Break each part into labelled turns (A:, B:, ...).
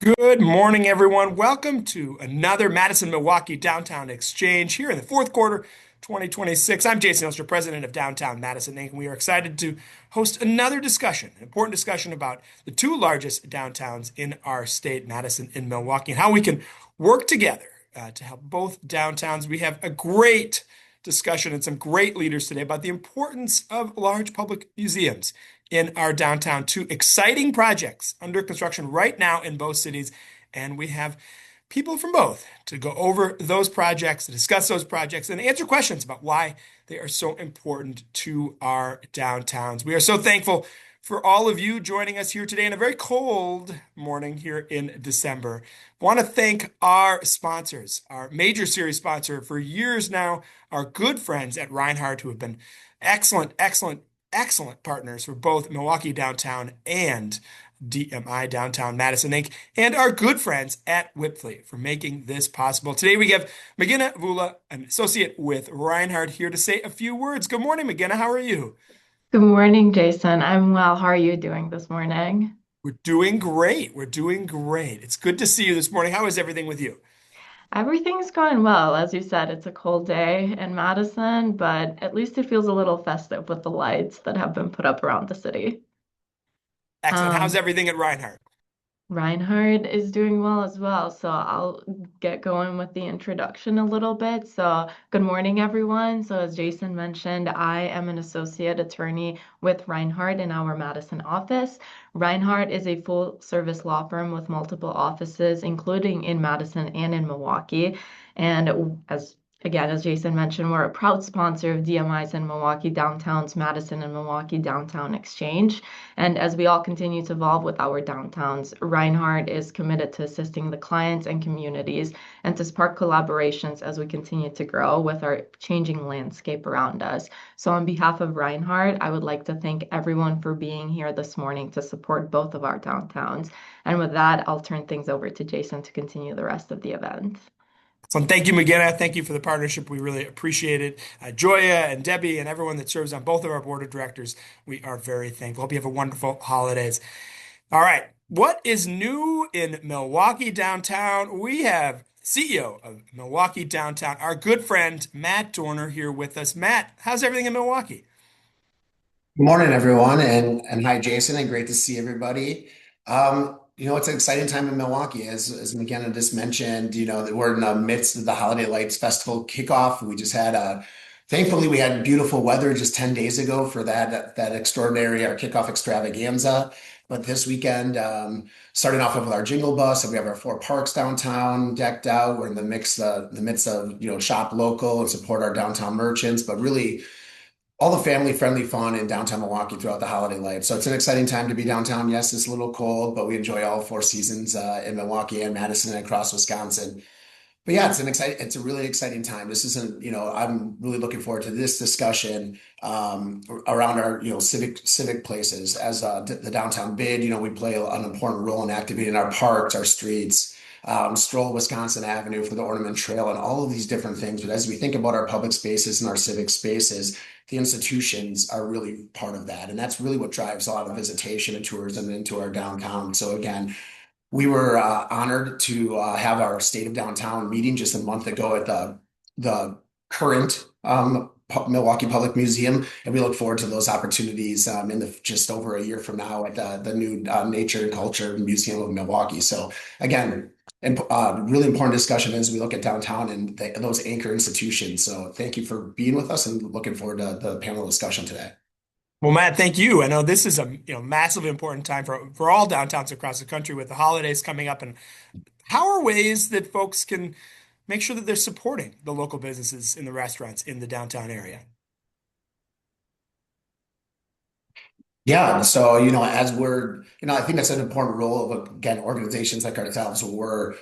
A: Good morning, everyone. Welcome to another Madison, Milwaukee Downtown Exchange here in the fourth quarter 2026. I'm Jason Oster, president of Downtown Madison Inc., and we are excited to host another discussion, an important discussion about the two largest downtowns in our state, Madison and Milwaukee, and how we can work together to help both downtowns. We have a great discussion and some great leaders today about the importance of large public museums in our downtown. Two exciting projects under construction right now in both cities. And we have people from both to go over those projects, to discuss those projects, and answer questions about why they are so important to our downtowns. We are so thankful for all of you joining us here today in a very cold morning here in December. I want to thank our sponsors, our major series sponsor for years now, our good friends at Reinhardt, who have been excellent partners for both Milwaukee Downtown and DMI Downtown Madison Inc., and our good friends at Whipfleet for making this possible. Today we have McGinna Vula, an associate with Reinhardt, here to say a few words. Good morning, McGinna. How are you?
B: Good morning, Jason. I'm well. How are you doing this morning?
A: We're doing great. We're doing great. It's good to see you this morning. How is everything with you?
B: Everything's going well. As you said, it's a cold day in Madison, but at least it feels a little festive with the lights that have been put up around the city.
A: Excellent. How's
B: Um,
A: everything at Reinhardt?
B: Reinhard is doing well as well. So I'll get going with the introduction a little bit. So, good morning, everyone. So, as Jason mentioned, I am an associate attorney with Reinhardt in our Madison office. Reinhardt is a full service law firm with multiple offices, including in Madison and in Milwaukee. And as Jason mentioned, we're a proud sponsor of DMI's and Milwaukee Downtown's Madison and Milwaukee Downtown Exchange. And as we all continue to evolve with our downtowns, Reinhardt is committed to assisting the clients and communities and to spark collaborations as we continue to grow with our changing landscape around us. So, on behalf of Reinhardt, I would like to thank everyone for being here this morning to support both of our downtowns. And with that, I'll turn things over to Jason to continue the rest of the event.
A: So thank you, McGinna. Thank you for the partnership. We really appreciate it. Joya and Debbie and everyone that serves on both of our board of directors, we are very thankful. Hope you have a wonderful holidays. All right. What is new in Milwaukee downtown? We have CEO of Milwaukee Downtown, our good friend Matt Dorner, here with us. Matt, how's everything in Milwaukee?
C: Good morning, everyone, and hi, Jason, and great to see everybody. It's an exciting time in Milwaukee, as McKenna just mentioned. That we're in the midst of the Holiday Lights Festival kickoff. Thankfully, we had beautiful weather just 10 days ago for that extraordinary our kickoff extravaganza. But this weekend, starting off with our jingle bus, and we have our four parks downtown decked out. We're in the midst of shop local and support our downtown merchants, but really all the family-friendly fun in downtown Milwaukee throughout the holiday lights. So it's an exciting time to be downtown. Yes, it's a little cold, but we enjoy all four seasons in Milwaukee and Madison and across Wisconsin. But yeah, it's a really exciting time. I'm really looking forward to this discussion around our, civic places as the downtown bid. We play an important role in activating our parks, our streets, Stroll Wisconsin Avenue for the Ornament Trail, and all of these different things. But as we think about our public spaces and our civic spaces, the institutions are really part of that, and that's really what drives a lot of visitation and tourism into our downtown. So again, we were honored to have our State of Downtown meeting just a month ago at the current Milwaukee Public Museum, and we look forward to those opportunities in the just over a year from now at the new Nature and Culture Museum of Milwaukee. So again, and really important discussion as we look at downtown and those anchor institutions. So thank you for being with us, and looking forward to the panel discussion today.
A: Well, Matt, thank you. I know this is a massively important time for all downtowns across the country with the holidays coming up. And how are ways that folks can make sure that they're supporting the local businesses in the restaurants in the downtown area?
C: Yeah, so I think that's an important role of again organizations like ourselves. We're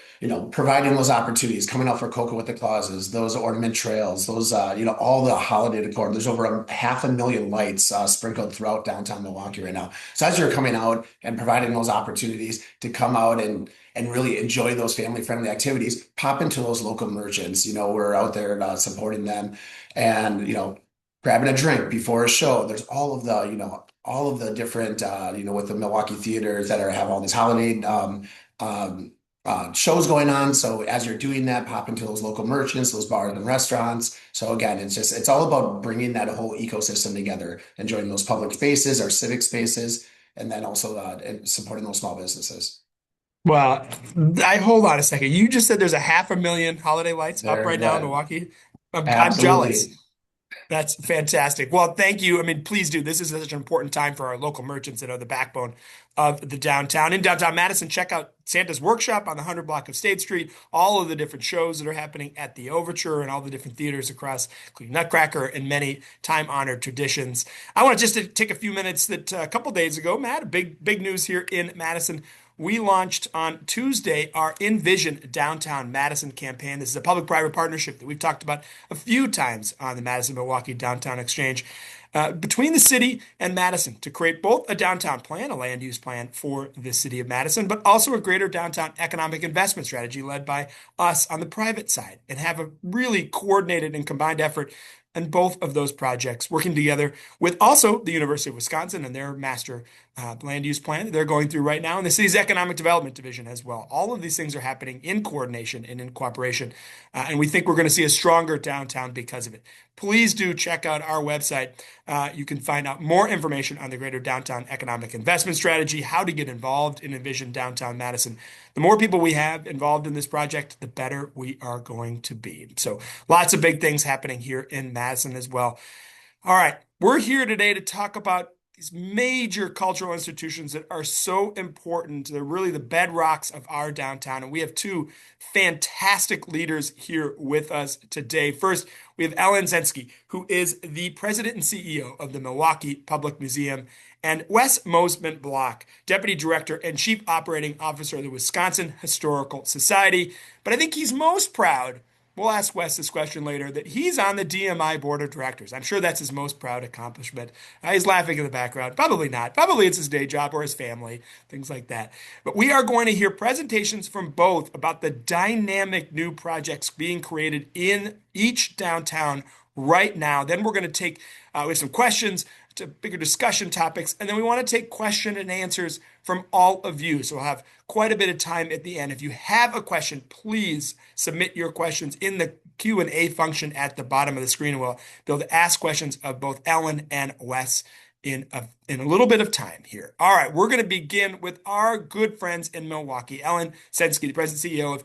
C: providing those opportunities, coming out for Cocoa with the Clauses, those ornament trails, those all the holiday decor. There's over a 500,000 lights sprinkled throughout downtown Milwaukee right now. So as you're coming out and providing those opportunities to come out and really enjoy those family friendly activities, pop into those local merchants. We're out there supporting them, and grabbing a drink before a show. There's all of the different, with the Milwaukee theaters that have all these holiday um, shows going on. So as you're doing that, pop into those local merchants, those bars and restaurants. So again, it's all about bringing that whole ecosystem together, enjoying those public spaces, our civic spaces, and then also and supporting those small businesses.
A: Well, I hold on a second. You just said there's a 500,000 holiday lights up
C: There,
A: right now in
C: that
A: Milwaukee. I'm jealous.
C: absolutely.
A: That's fantastic. Well, thank you. I mean, please do. This is such an important time for our local merchants that are the backbone of the downtown. In downtown Madison, check out Santa's Workshop on the 100 block of State Street, all of the different shows that are happening at the Overture and all the different theaters across, including Nutcracker and many time-honored traditions. I want to just to take a few minutes that a couple days ago, Matt, big news here in Madison. We launched on Tuesday our Envision Downtown Madison campaign. This is a public-private partnership that we've talked about a few times on the Madison Milwaukee Downtown Exchange between the city and Madison to create both a downtown plan, a land use plan for the city of Madison, but also a greater downtown economic investment strategy led by us on the private side and have a really coordinated and combined effort in both of those projects, working together with also the University of Wisconsin and their master land use plan that they're going through right now, and the city's economic development division as well. All of these things are happening in coordination and in cooperation, and we think we're going to see a stronger downtown because of it. Please do check out our website. You can find out more information on the Greater Downtown Economic Investment Strategy, how to get involved in Envision Downtown Madison. The more people we have involved in this project, the better we are going to be. So lots of big things happening here in Madison as well. All right, we're here today to talk about these major cultural institutions that are so important. They're really the bedrocks of our downtown. And we have two fantastic leaders here with us today. First, we have Ellen Zensky, who is the president and CEO of the Milwaukee Public Museum, and Wes Mosman Block, Deputy Director and Chief Operating Officer of the Wisconsin Historical Society. But I think he's most proud, we'll ask Wes this question later, that he's on the DMI Board of Directors. I'm sure that's his most proud accomplishment. He's laughing in the background. Probably not. Probably it's his day job or his family, things like that. But we are going to hear presentations from both about the dynamic new projects being created in each downtown right now. Then we're going to take we have some questions to bigger discussion topics, and then we want to take question and answers from all of you. So we'll have quite a bit of time at the end. If you have a question, please submit your questions in the Q&A function at the bottom of the screen, and we'll be able to ask questions of both Ellen and Wes in a little bit of time here. All right, we're going to begin with our good friends in Milwaukee. Ellen Sensky, the president and CEO of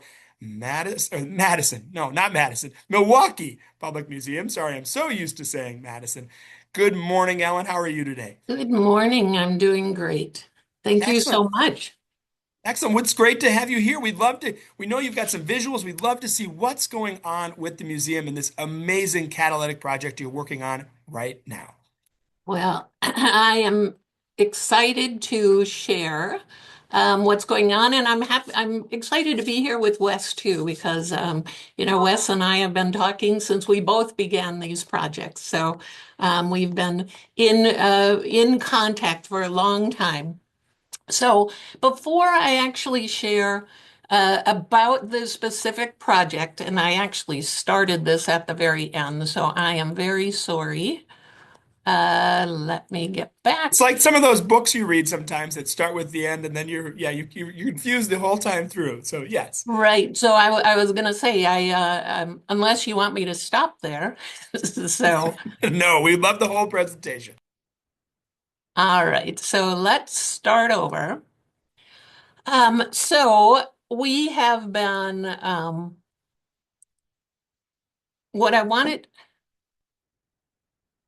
A: Milwaukee Public Museum. Sorry, I'm so used to saying Madison. Good morning, Ellen. How are you today?
D: Good morning. I'm doing great. Thank you
A: Excellent.
D: so much.
A: Excellent. It's great to have you here. We know you've got some visuals. We'd love to see what's going on with the museum and this amazing catalytic project you're working on right now.
D: Well, I am excited to share what's going on, and I'm excited to be here with Wes too, because Wes and I have been talking since we both began these projects. So we've been in contact for a long time. So before I actually share about the specific project, and I actually started this at the very end, so I am very sorry. Let me get back.
A: It's like some of those books you read sometimes that start with the end and then you're confused the whole time through. So yes.
D: Right. So I was going to say, unless you want me to stop there. So,
A: No, we love the whole presentation.
D: all right. So let's start over. So we have been, what I wanted,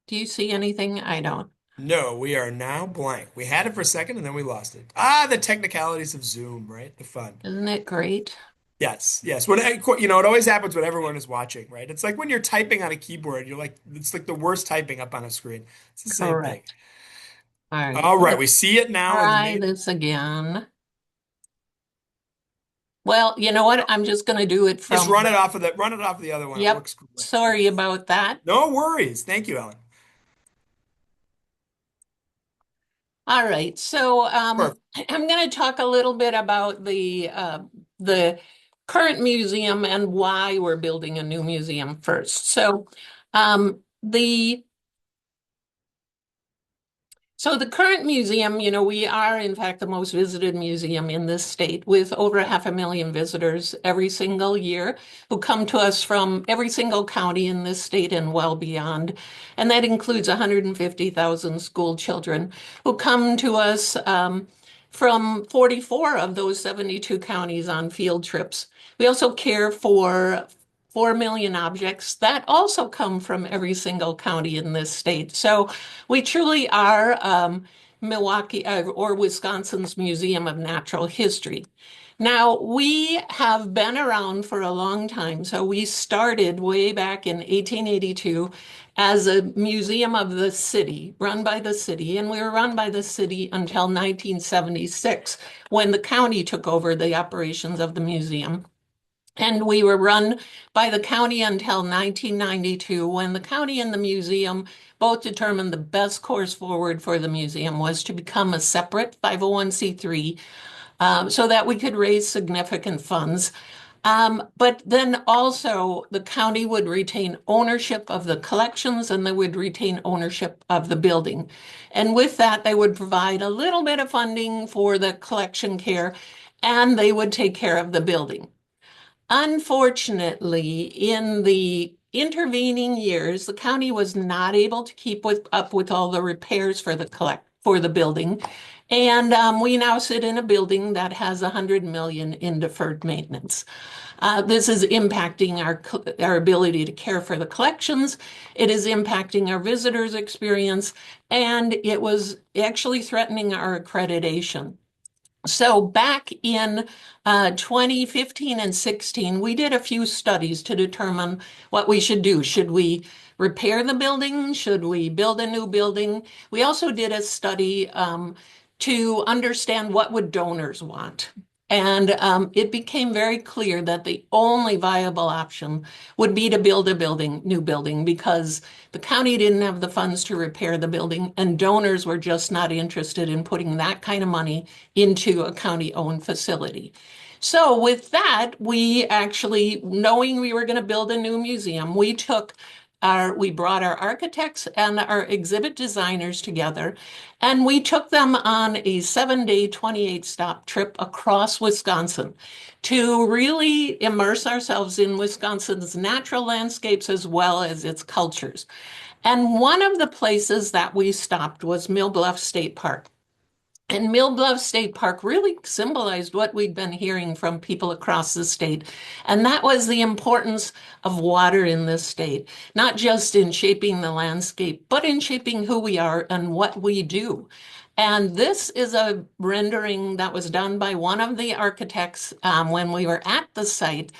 D: do you see anything? I don't.
A: No, we are now blank. We had it for a second and then we lost it. The technicalities of Zoom, right? The fun.
D: Isn't it great?
A: Yes, yes. It always happens when everyone is watching, right? It's like when you're typing on a keyboard, it's like the worst typing up on a screen. It's the same thing.
D: Correct. All right.
A: All right, we
D: Let's
A: see it now in the
D: try
A: main.
D: this again. Well, you know what? I'm just going to do it
A: Just
D: from.
A: run it off of the other one. It
D: Yep.
A: works great.
D: Sorry about that.
A: No worries. Thank you, Ellen.
D: All right. So
A: Perfect.
D: I'm going to talk a little bit about the current museum and why we're building a new museum first. So the So the current museum, we are in fact the most visited museum in this state with over 500,000 visitors every single year who come to us from every single county in this state and well beyond. And that includes 150,000 school children who come to us from 44 of those 72 counties on field trips. We also care for 4 million objects that also come from every single county in this state. So we truly are Milwaukee or Wisconsin's Museum of Natural History. Now, we have been around for a long time. So we started way back in 1882 as a museum of the city, run by the city. And we were run by the city until 1976, when the county took over the operations of the museum. And we were run by the county until 1992, when the county and the museum both determined the best course forward for the museum was to become a separate 501c3 so that we could raise significant funds. But then also the county would retain ownership of the collections and they would retain ownership of the building. And with that, they would provide a little bit of funding for the collection care and they would take care of the building. Unfortunately, in the intervening years, the county was not able to keep up with all the repairs for the building, and we now sit in a building that has 100 million in deferred maintenance. This is impacting our ability to care for the collections. It is impacting our visitors' experience, and it was actually threatening our accreditation. So back in 2015 and 16, we did a few studies to determine what we should do. Should we repair the building? Should we build a new building? We also did a study to understand what would donors want. And it became very clear that the only viable option would be to build a new building, because the county didn't have the funds to repair the building, and donors were just not interested in putting that kind of money into a county-owned facility. So with that, we actually, knowing we were going to build a new museum, we brought our architects and our exhibit designers together, and we took them on a 7-day, 28-stop trip across Wisconsin to really immerse ourselves in Wisconsin's natural landscapes as well as its cultures. And one of the places that we stopped was Mill Bluff State Park. And Mill Bluff State Park really symbolized what we'd been hearing from people across the state. And that was the importance of water in this state, not just in shaping the landscape, but in shaping who we are and what we do. And this is a rendering that was done by one of the architects when we were at the site.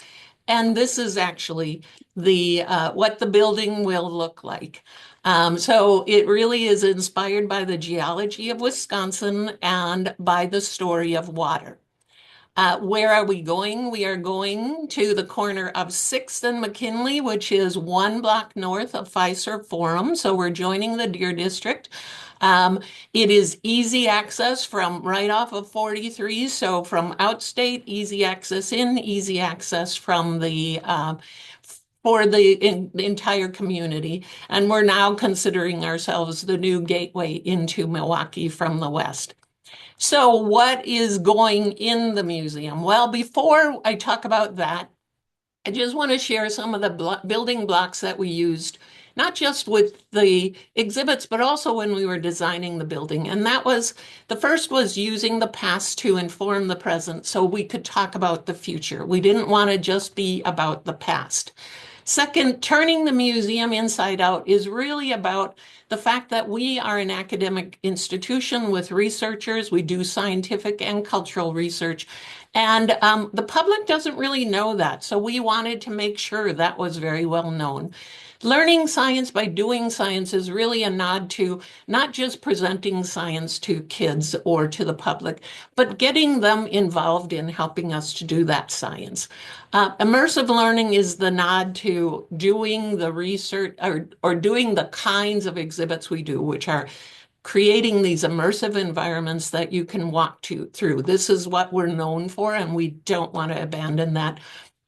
D: And this is actually what the building will look like. So it really is inspired by the geology of Wisconsin and by the story of water. Where are we going? We are going to the corner of 6th and McKinley, which is 1 block north of Fiserv Forum. So we're joining the Deer District. It is easy access from right off of 43. So from outstate, easy access in, easy access from for the entire community. And we're now considering ourselves the new gateway into Milwaukee from the west. So what is going in the museum? Well, before I talk about that, I just want to share some of the building blocks that we used, not just with the exhibits, but also when we were designing the building. And the first was using the past to inform the present so we could talk about the future. We didn't want to just be about the past. Second, turning the museum inside out is really about the fact that we are an academic institution with researchers. We do scientific and cultural research. And the public doesn't really know that. So we wanted to make sure that was very well known. Learning science by doing science is really a nod to not just presenting science to kids or to the public, but getting them involved in helping us to do that science. Immersive learning is the nod to doing the research or doing the kinds of exhibits we do, which are creating these immersive environments that you can walk through. This is what we're known for, and we don't want to abandon that.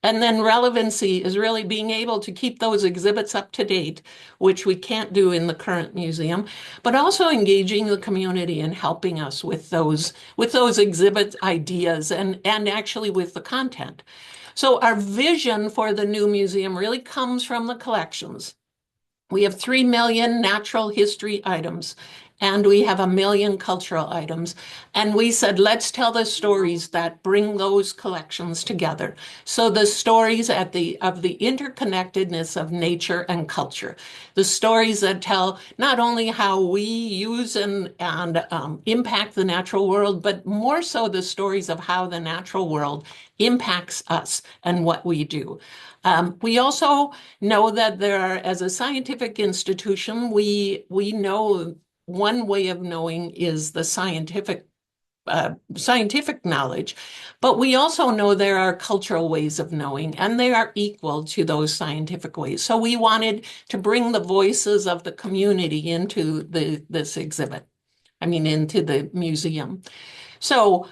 D: And then relevancy is really being able to keep those exhibits up to date, which we can't do in the current museum, but also engaging the community and helping us with those exhibit ideas and actually with the content. So our vision for the new museum really comes from the collections. We have 3 million natural history items, and we have 1 million cultural items. And we said, let's tell the stories that bring those collections together. So the stories of the interconnectedness of nature and culture, the stories that tell not only how we use and impact the natural world, but more so the stories of how the natural world impacts us and what we do. We also know that as a scientific institution, we know one way of knowing is the scientific knowledge, but we also know there are cultural ways of knowing, and they are equal to those scientific ways. So we wanted to bring the voices of the community into this exhibit, into the museum. So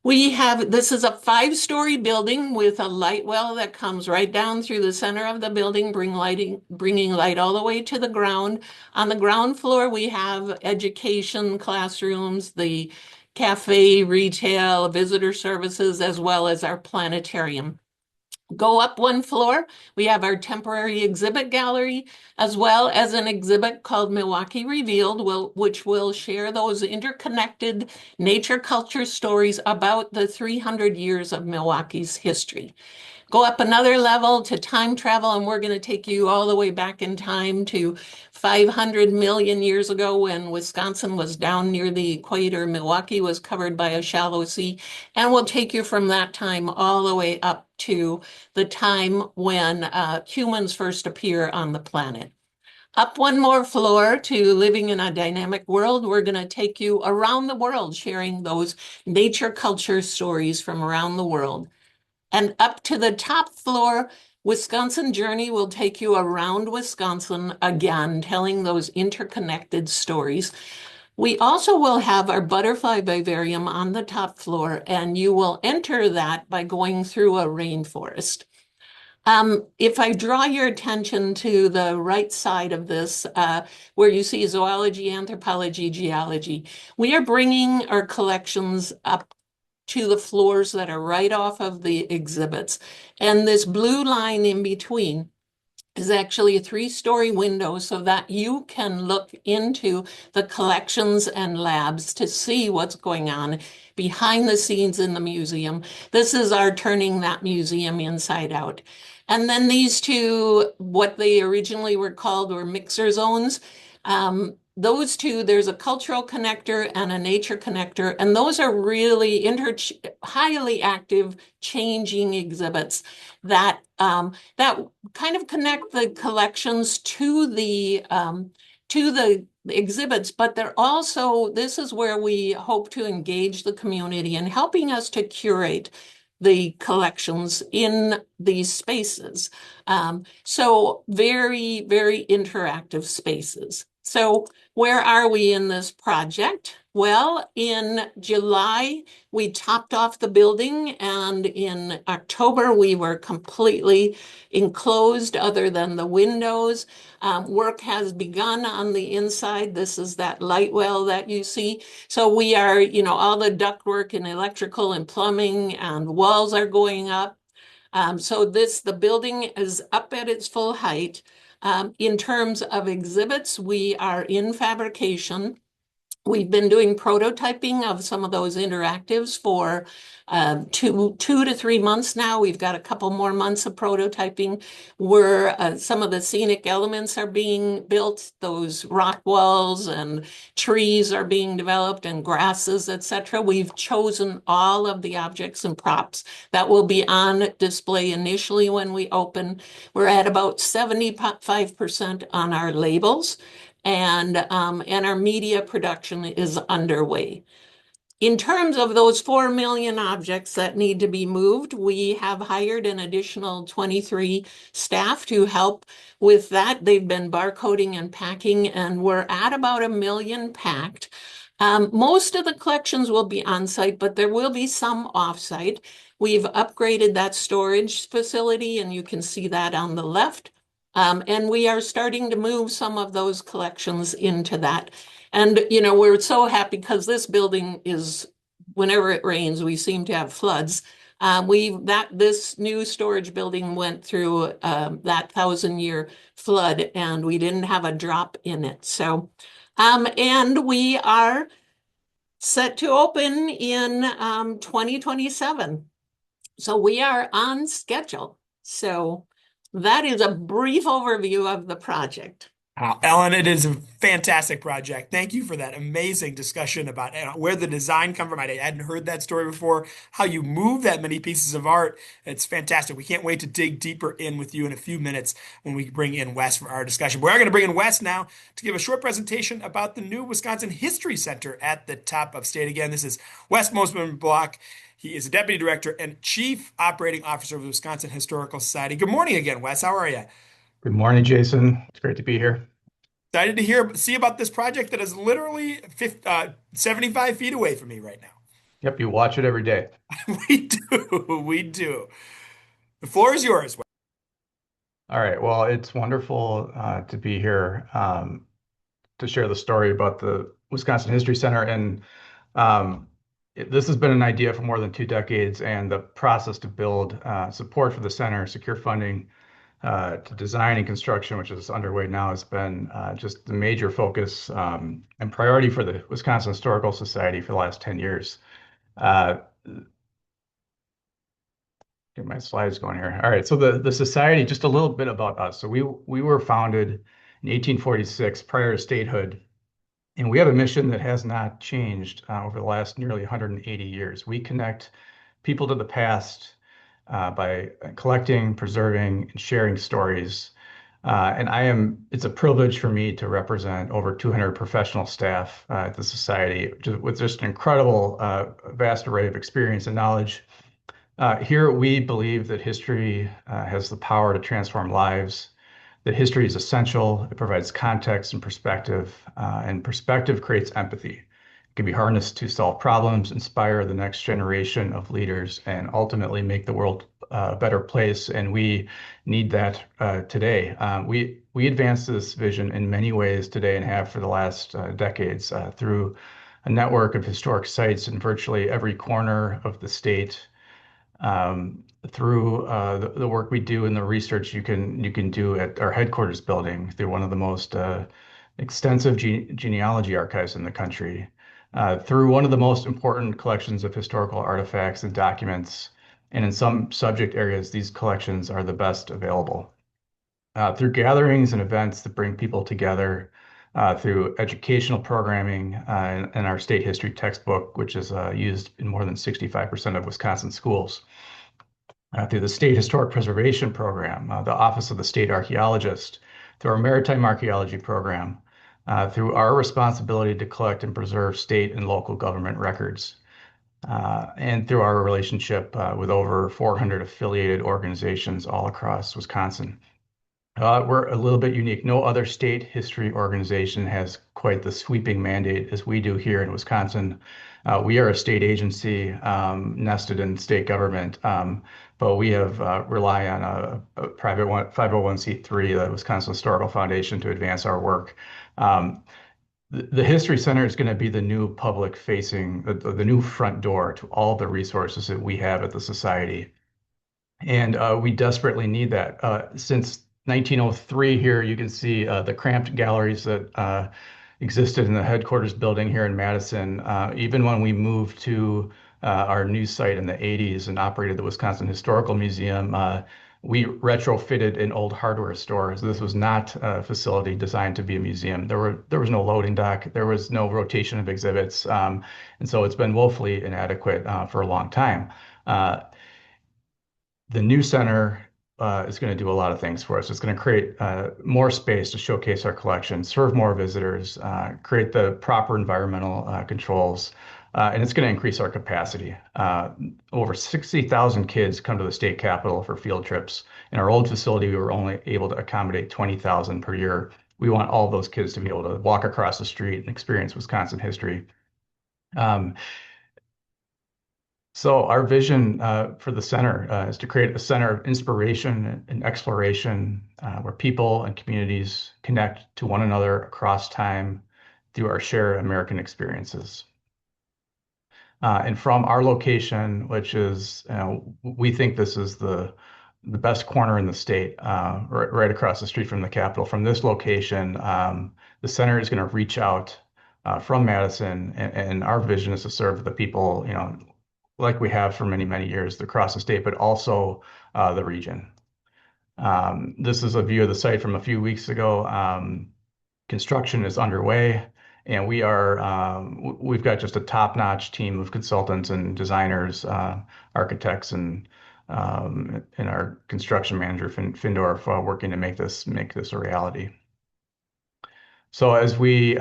D: this is a 5-story building with a light well that comes right down through the center of the building, bringing light all the way to the ground. On the ground floor, we have education, classrooms, the cafe, retail, visitor services, as well as our planetarium. Go up 1 floor, we have our temporary exhibit gallery, as well as an exhibit called Milwaukee Revealed, which will share those interconnected nature culture stories about the 300 years of Milwaukee's history. Go up another level to time travel, and we're going to take you all the way back in time to 500 million years ago when Wisconsin was down near the equator. Milwaukee was covered by a shallow sea, and we'll take you from that time all the way up to the time when humans first appear on the planet. Up 1 more floor to living in a dynamic world, we're going to take you around the world, sharing those nature culture stories from around the world. And up to the top floor, Wisconsin Journey will take you around Wisconsin again, telling those interconnected stories. We also will have our butterfly vivarium on the top floor, and you will enter that by going through a rainforest. If I draw your attention to the right side of this, where you see zoology, anthropology, geology, we are bringing our collections up to the floors that are right off of the exhibits. And this blue line in between is actually a 3-story window so that you can look into the collections and labs to see what's going on behind the scenes in the museum. This is our turning that museum inside out. And then these two, what they originally were called, were mixer zones. Those two, there's a cultural connector and a nature connector, and those are really highly active, changing exhibits that kind of connect the collections to the exhibits, but they're also, this is where we hope to engage the community in helping us to curate the collections in these spaces. So very, very interactive spaces. So where are we in this project? Well, in July, we topped off the building, and in October, we were completely enclosed other than the windows. Work has begun on the inside. This is that light well that you see. So we are, all the ductwork and electrical and plumbing and walls are going up. So the building is up at its full height. In terms of exhibits, we are in fabrication. We've been doing prototyping of some of those interactives for 2 to 3 months now. We've got a couple more months of prototyping where some of the scenic elements are being built. Those rock walls and trees are being developed and grasses, etc. We've chosen all of the objects and props that will be on display initially when we open. We're at about 75% on our labels. And our media production is underway. In terms of those 4 million objects that need to be moved, we have hired an additional 23 staff to help with that. They've been barcoding and packing, and we're at about 1 million packed. Most of the collections will be on site, but there will be some off site. We've upgraded that storage facility, and you can see that on the left. And we are starting to move some of those collections into that. And, we're so happy because this building is, whenever it rains, we seem to have floods. This new storage building went through that 1,000-year flood, and we didn't have a drop in it. So, and we are set to open in 2027. So we are on schedule. So that is a brief overview of the project.
A: Ellen, it is a fantastic project. Thank you for that amazing discussion about where the design come from. I hadn't heard that story before. How you move that many pieces of art. It's fantastic. We can't wait to dig deeper in with you in a few minutes when we bring in Wes for our discussion. We are going to bring in Wes now to give a short presentation about the new Wisconsin History Center at the top of state. Again, this is Wes Mosman-Block. He is a deputy director and chief operating officer of the Wisconsin Historical Society. Good morning again, Wes. How are you?
E: Good morning, Jason. It's great to be here.
A: Excited to see about this project that is literally 75 feet away from me right now.
E: Yep, you watch it every day.
A: We do. We do. The floor is yours.
E: All right. Well, it's wonderful to be here to share the story about the Wisconsin History Center. And this has been an idea for more than 2 decades, and the process to build support for the center, secure funding, to design and construction, which is underway now, has been just the major focus and priority for the Wisconsin Historical Society for the last 10 years. Get my slides going here. All right, so the society, just a little bit about us. So we were founded in 1846, prior to statehood, and we have a mission that has not changed over the last nearly 180 years. We connect people to the past by collecting, preserving, and sharing stories. And it's a privilege for me to represent over 200 professional staff at the Society, with just an incredible, vast array of experience and knowledge. Here, we believe that history has the power to transform lives, that history is essential. It provides context and perspective creates empathy. Can be harnessed to solve problems, inspire the next generation of leaders, and ultimately make the world a better place. And we need that today. We advance this vision in many ways today and have for the last decades through a network of historic sites in virtually every corner of the state. Through the work we do and the research you can do at our headquarters building, through one of the most extensive genealogy archives in the country. Through one of the most important collections of historical artifacts and documents, and in some subject areas, these collections are the best available. Through gatherings and events that bring people together, through educational programming and our state history textbook, which is used in more than 65% of Wisconsin schools. Through the State Historic Preservation Program, the Office of the State Archaeologist, through our Maritime Archaeology Program, through our responsibility to collect and preserve state and local government records, and through our relationship with over 400 affiliated organizations all across Wisconsin. We're a little bit unique. No other state history organization has quite the sweeping mandate as we do here in Wisconsin. We are a state agency nested in state government, but we have rely on a private 501c3, the Wisconsin Historical Foundation, to advance our work. The History Center is going to be the new public-facing, the new front door to all the resources that we have at the Society. And we desperately need that. Since 1903 here, you can see the cramped galleries that existed in the headquarters building here in Madison. Even when we moved to our new site in the 80s and operated the Wisconsin Historical Museum, we retrofitted an old hardware store. So this was not a facility designed to be a museum. There was no loading dock. There was no rotation of exhibits. And so it's been woefully inadequate for a long time. The new center is going to do a lot of things for us. It's going to create more space to showcase our collection, serve more visitors, create the proper environmental controls, and it's going to increase our capacity. Over 60,000 kids come to the state capitol for field trips. In our old facility, we were only able to accommodate 20,000 per year. We want all those kids to be able to walk across the street and experience Wisconsin history. Um, so our vision for the center is to create a center of inspiration and exploration where people and communities connect to one another across time through our shared American experiences. And from our location, which is, we think this is the best corner in the state, right across the street from the Capitol. From this location, the center is going to reach out from Madison, and our vision is to serve the people, like we have for many, many years across the state, but also the region. This is a view of the site from a few weeks ago. Construction is underway, and we've got just a top-notch team of consultants and designers, architects, and our construction manager, Findorf, working to make this a reality. So as we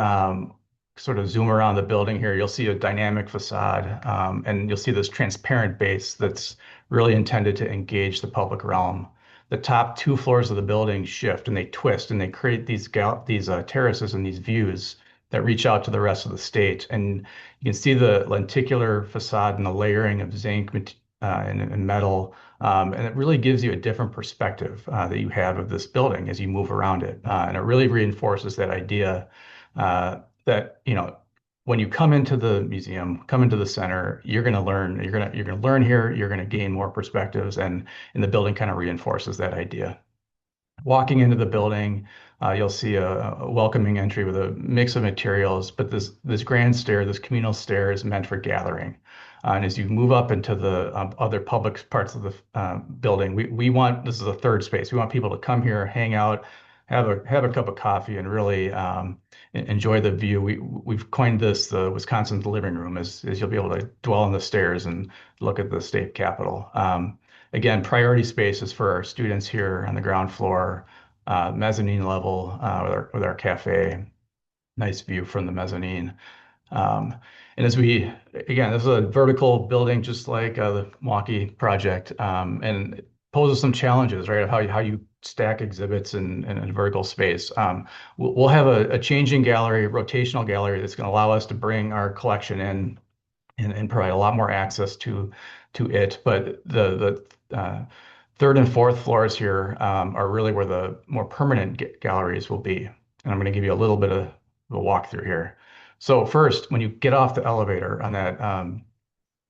E: sort of zoom around the building here, you'll see a dynamic facade, and you'll see this transparent base that's really intended to engage the public realm. The top two floors of the building shift and they twist and they create these terraces and these views that reach out to the rest of the state. And you can see the lenticular facade and the layering of zinc and metal. And it really gives you a different perspective that you have of this building as you move around it. And it really reinforces that idea that, when you come into the museum, come into the center, you're going to learn. You're going to learn here. You're going to gain more perspectives, and the building kind of reinforces that idea. Walking into the building, you'll see a welcoming entry with a mix of materials, but this grand stair, this communal stair, is meant for gathering. And as you move up into the other public parts of the building, we want, this is a third space. We want people to come here, hang out, have a cup of coffee, and really enjoy the view. We've coined this the Wisconsin's living room, as you'll be able to dwell on the stairs and look at the state capitol. Again, priority spaces for our students here on the ground floor, mezzanine level with our cafe. Nice view from the mezzanine. And again, this is a vertical building just like the Milwaukee project, and it poses some challenges, right, of how you stack exhibits in a vertical space. We'll have a changing gallery, rotational gallery that's going to allow us to bring our collection in and provide a lot more access to it. But the third and fourth floors here are really where the more permanent galleries will be. And I'm going to give you a little bit of a walkthrough here. So first, when you get off the elevator on that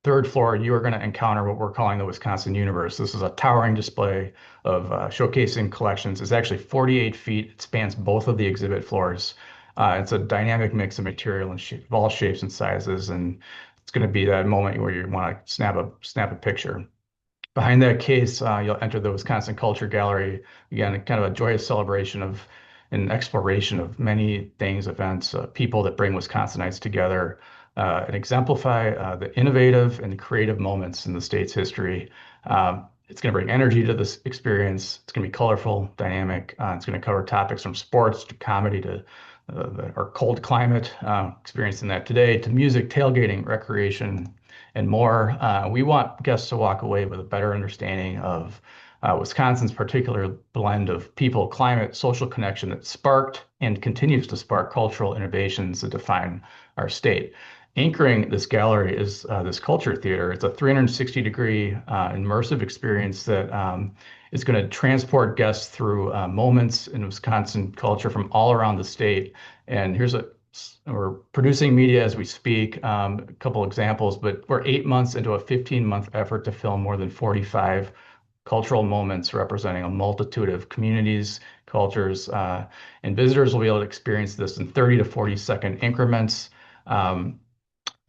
E: third floor, you are going to encounter what we're calling the Wisconsin Universe. This is a towering display of showcasing collections. It's actually 48 feet. It spans both of the exhibit floors. It's a dynamic mix of material and of all shapes and sizes, and it's going to be that moment where you want to snap a picture. Behind that case, you'll enter the Wisconsin Culture Gallery. Again, kind of a joyous celebration of an exploration of many things, events, people that bring Wisconsinites together and exemplify the innovative and creative moments in the state's history. It's going to bring energy to this experience. It's going to be colorful, dynamic. It's going to cover topics from sports to comedy to our cold climate, experiencing that today, to music, tailgating, recreation, and more. We want guests to walk away with a better understanding of Wisconsin's particular blend of people, climate, social connection that sparked and continues to spark cultural innovations that define our state. Anchoring this gallery is this culture theater. It's a 360-degree immersive experience that is going to transport guests through moments in Wisconsin culture from all around the state. And we're producing media as we speak, a couple examples, but we're 8 months into a 15-month effort to film more than 45 cultural moments representing a multitude of communities, cultures, and visitors will be able to experience this in 30 to 40-second increments.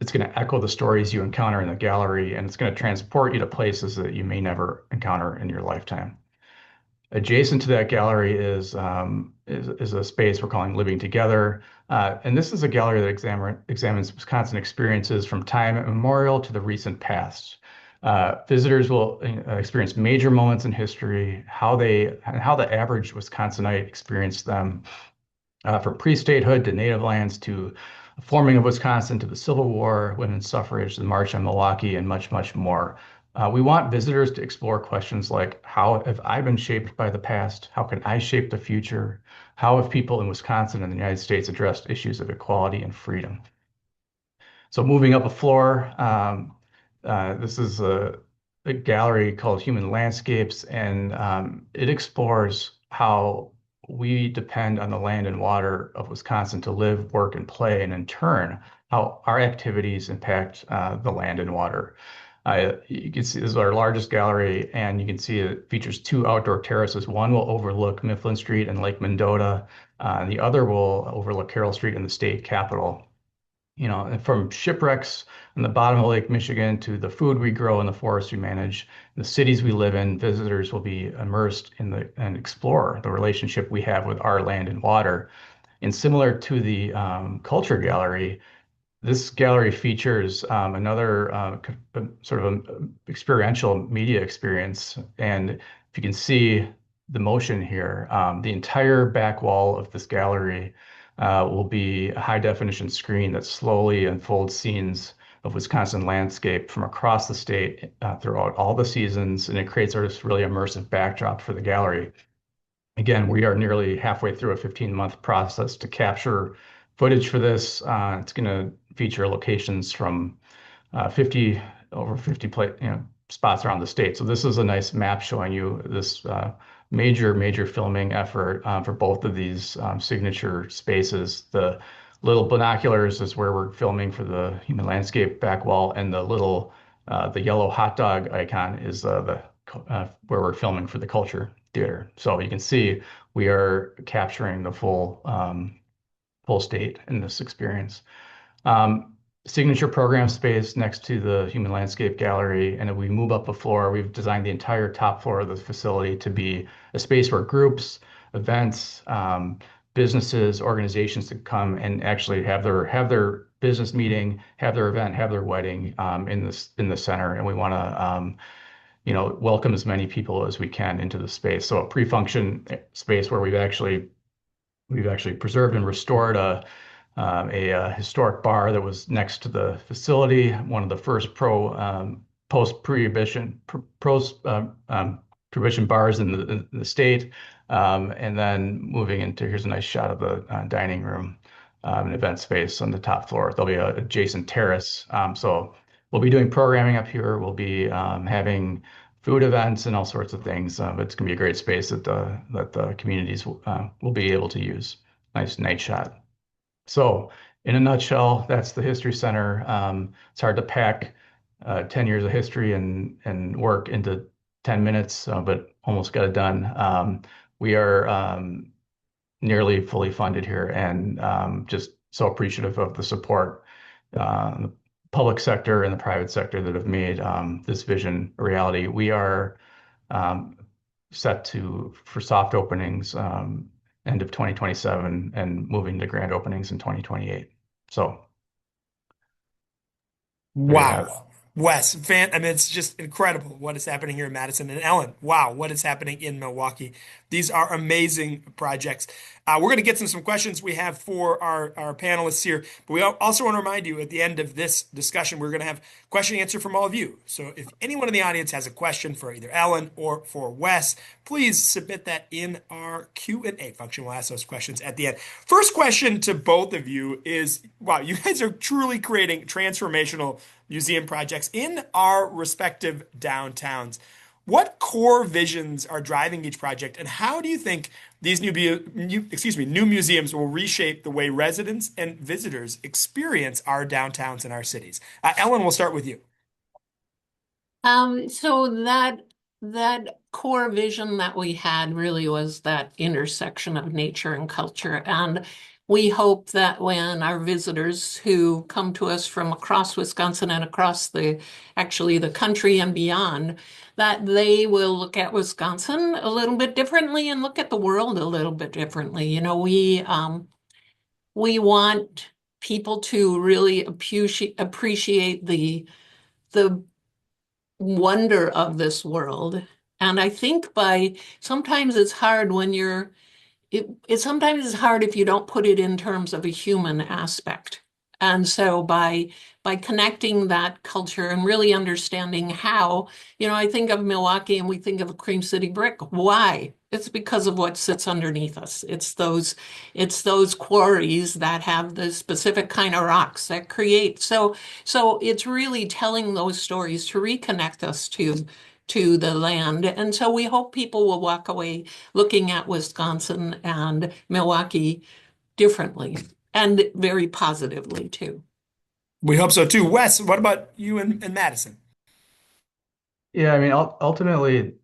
E: It's going to echo the stories you encounter in the gallery, and it's going to transport you to places that you may never encounter in your lifetime. Adjacent to that gallery is a space we're calling Living Together. And this is a gallery that examines Wisconsin experiences from time immemorial to the recent past. Visitors will experience major moments in history, how the average Wisconsinite experienced them, from pre-statehood to native lands to the forming of Wisconsin to the Civil War, women's suffrage, the March on Milwaukee, and much, much more. We want visitors to explore questions like, how have I been shaped by the past? How can I shape the future? How have people in Wisconsin and the United States addressed issues of equality and freedom? So moving up a floor, this is a gallery called Human Landscapes, and it explores how we depend on the land and water of Wisconsin to live, work, and play, and in turn, how our activities impact the land and water. You can see this is our largest gallery, and you can see it features two outdoor terraces. One will overlook Mifflin Street and Lake Mendota, and the other will overlook Carroll Street and the state capitol. You know, and from shipwrecks in the bottom of Lake Michigan to the food we grow and the forests we manage, the cities we live in, visitors will be immersed in and explore the relationship we have with our land and water. And similar to the culture gallery, this gallery features another sort of experiential media experience. And if you can see the motion here, the entire back wall of this gallery will be a high definition screen that slowly unfolds scenes of Wisconsin landscape from across the state throughout all the seasons. And it creates this really immersive backdrop for the gallery. Again, we are nearly halfway through a 15-month process to capture footage for this. It's going to feature locations from 50 over 50 spots around the state. So this is a nice map showing you this major filming effort for both of these signature spaces. The little binoculars is where we're filming for the human landscape back wall, and the yellow hot dog icon is where we're filming for the culture theater. So you can see we are capturing the full state in this experience. Signature program space next to the Human Landscape Gallery. And if we move up a floor, we've designed the entire top floor of the facility to be a space where groups, events, businesses, organizations to come and actually have their business meeting, have their event, have their wedding in the center. And we want to welcome as many people as we can into the space. So a pre-function space where we've actually preserved and restored a historic bar that was next to the facility, one of the first post-prohibition prohibition bars in the state, and then moving into, here's a nice shot of the dining room and event space on the top floor. There'll be an adjacent terrace. So we'll be doing programming up here. We'll be having food events and all sorts of things. But it's going to be a great space that the communities will be able to use. Nice night shot. So in a nutshell, that's the History Center. It's hard to pack 10 years of history and work into 10 minutes, but almost got it done. We are nearly fully funded here, and just so appreciative of the support, the public sector and the private sector that have made this vision a reality. We are set for soft openings end of 2027 and moving to grand openings in 2028. So
A: wow. Wes, I mean, it's just incredible what is happening here in Madison. And Ellen, wow, what is happening in Milwaukee. These are amazing projects. We're going to get some questions we have for our panelists here, but we also want to remind you at the end of this discussion, we're going to have question and answer from all of you. So if anyone in the audience has a question for either Ellen or for Wes, please submit that in our Q&A function. We'll ask those questions at the end. First question to both of you is, wow, you guys are truly creating transformational museum projects in our respective downtowns. What core visions are driving each project, and how do you think these new museums will reshape the way residents and visitors experience our downtowns and our cities? Ellen, we'll start with you.
D: So that core vision that we had really was that intersection of nature and culture. And we hope that when our visitors who come to us from across Wisconsin and across the country and beyond, that they will look at Wisconsin a little bit differently and look at the world a little bit differently. You know, we want people to really appreciate the wonder of this world. And I think sometimes it's hard sometimes it's hard if you don't put it in terms of a human aspect. And so by connecting that culture and really understanding how, I think of Milwaukee and we think of Cream City brick. Why? It's because of what sits underneath us. It's those quarries that have the specific kind of rocks that create. So it's really telling those stories to reconnect us to the land. And so we hope people will walk away looking at Wisconsin and Milwaukee differently and very positively too.
A: We hope so too. Wes, what about you and Madison?
E: Yeah, I mean, ultimately,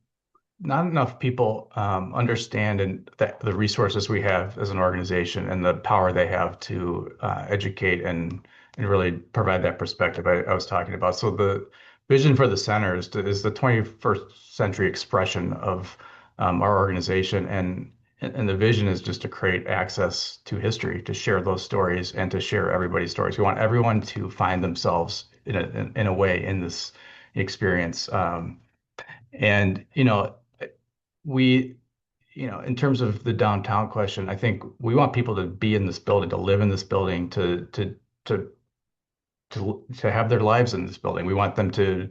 E: not enough people understand and the resources we have as an organization and the power they have to educate and really provide that perspective I was talking about. So the vision for the center is the 21st century expression of our organization, and the vision is just to create access to history, to share those stories, and to share everybody's stories. We want everyone to find themselves in a way in this experience. And we, in terms of the downtown question, I think we want people to be in this building, to live in this building, to to have their lives in this building. We want them to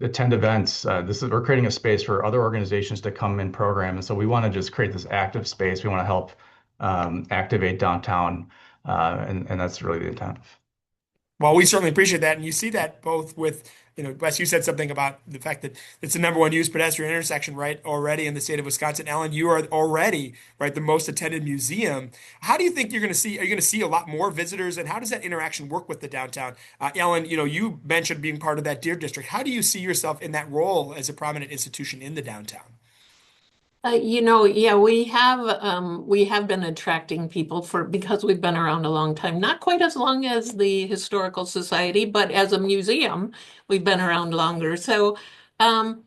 E: attend events. We're creating a space for other organizations to come and program, and so we want to just create this active space. We want to help activate downtown, and that's really the intent.
A: Well, we certainly appreciate that. And you see that both with, Wes, you said something about the fact that it's the number one used pedestrian intersection, right, already in the state of Wisconsin. Ellen, you are already, right, the most attended museum. How do you think you're going to see, are you going to see a lot more visitors? And how does that interaction work with the downtown? Ellen, you mentioned being part of that Deer District. How do you see yourself in that role as a prominent institution in the downtown?
D: Yeah, we have been attracting people because we've been around a long time. Not quite as long as the Historical Society, but as a museum, we've been around longer. So, um,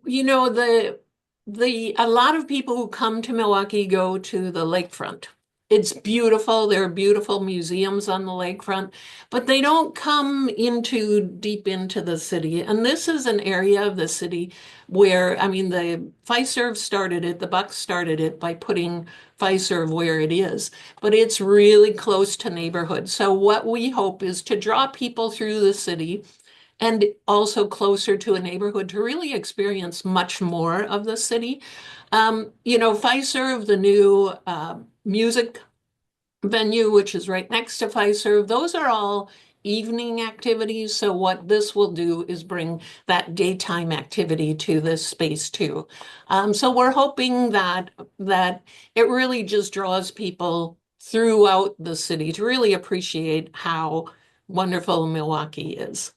D: the a lot of people who come to Milwaukee go to the lakefront. It's beautiful. There are beautiful museums on the lakefront, but they don't come into deep into the city. And this is an area of the city where, I mean, the Fiserv started it, the Bucks started it by putting Fiserv where it is, but it's really close to neighborhoods. So what we hope is to draw people through the city and also closer to a neighborhood to really experience much more of the city. Fiserv, the new music venue, which is right next to Fiserv, those are all evening activities. So what this will do is bring that daytime activity to this space too. So we're hoping that it really just draws people throughout the city to really appreciate how wonderful Milwaukee is.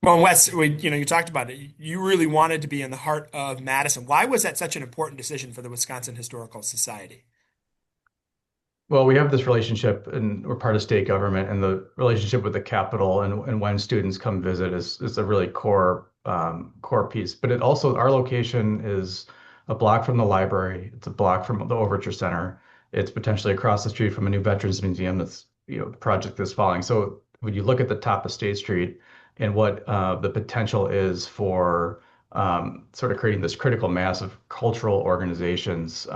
A: Well, Wes, you talked about it. You really wanted to be in the heart of Madison. Why was that such an important decision for the Wisconsin Historical Society?
E: Well, we have this relationship, and we're part of state government, and the relationship with the Capitol and when students come visit is a really core piece. But it also our location is a block from the library. It's a block from the Overture Center. It's potentially across the street from a new Veterans Museum that's the project that's following. So when you look at the top of State Street and what the potential is for sort of creating this critical mass of cultural organizations.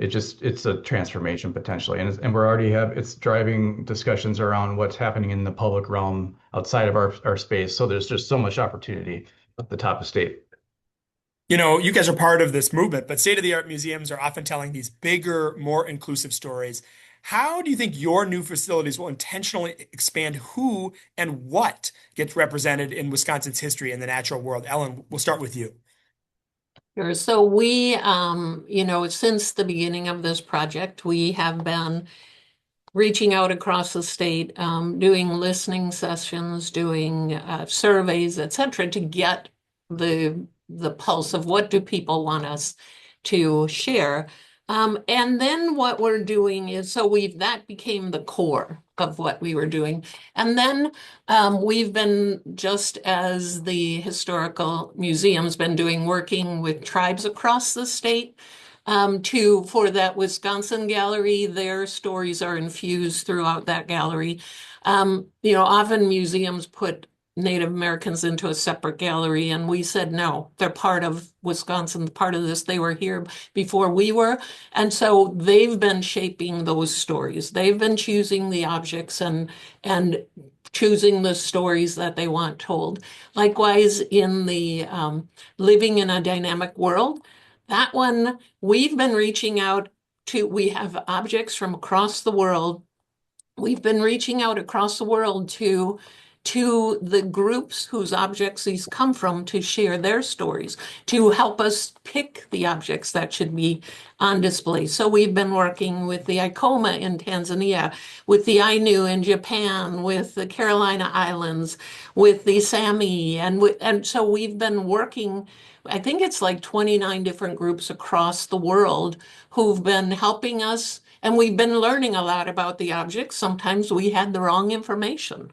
E: It's a transformation potentially, and we're already it's driving discussions around what's happening in the public realm outside of our space. So there's just so much opportunity at the top of state.
A: You guys are part of this movement, but state-of-the-art museums are often telling these bigger, more inclusive stories. How do you think your new facilities will intentionally expand who and what gets represented in Wisconsin's history and the natural world? Ellen, we'll start with you.
D: Sure. So since the beginning of this project, we have been reaching out across the state, doing listening sessions, doing surveys, et cetera, to get the pulse of what do people want us to share. And then what we're doing is, that became the core of what we were doing. And then we've been, just as the historical museum's been doing, working with tribes across the state for that Wisconsin gallery. Their stories are infused throughout that gallery. Often museums put Native Americans into a separate gallery, and we said no, they're part of Wisconsin, part of this. They were here before we were. And so they've been shaping those stories. They've been choosing the objects and choosing the stories that they want told. Likewise, in the living in a dynamic world, that one we've been reaching out to, we have objects from across the world. We've been reaching out across the world to the groups whose objects these come from to share their stories, to help us pick the objects that should be on display. So we've been working with the Icoma in Tanzania, with the Ainu in Japan, with the Carolina Islands, with the Sami, and so we've been working. I think it's like 29 different groups across the world who've been helping us, and we've been learning a lot about the objects. Sometimes we had the wrong information.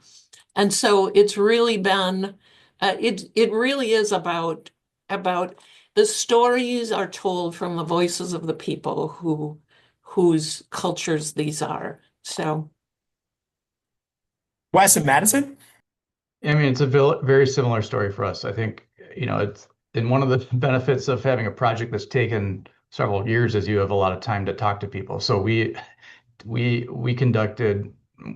D: And so it's really been, it really is about the stories are told from the voices of the people whose cultures these are. So
A: Wes and Madison?
E: I mean, it's a very similar story for us. I think, it's and one of the benefits of having a project that's taken several years is you have a lot of time to talk to people. So we conducted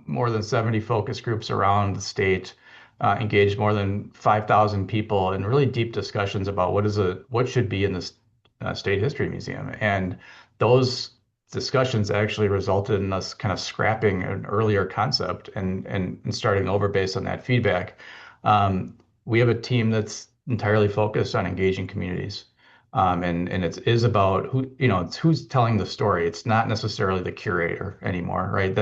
E: more than 70 focus groups around the state, engaged more than 5,000 people in really deep discussions about what should be in this State History Museum. And those discussions actually resulted in us kind of scrapping an earlier concept and starting over based on that feedback. We have a team that's entirely focused on engaging communities. And it is about it's who's telling the story. It's not necessarily the curator anymore, right?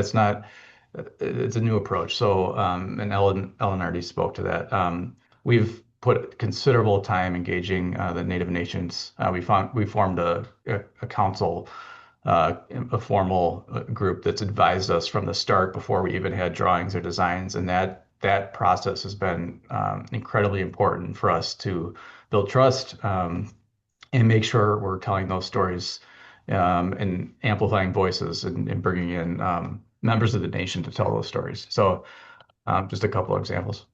E: It's a new approach. So, and Ellen already spoke to that. We've put considerable time engaging the Native nations. We formed a council, a formal group that's advised us from the start before we even had drawings or designs, and that process has been incredibly important for us to build trust. And make sure we're telling those stories and amplifying voices and bringing in members of the nation to tell those stories. So just a couple of examples.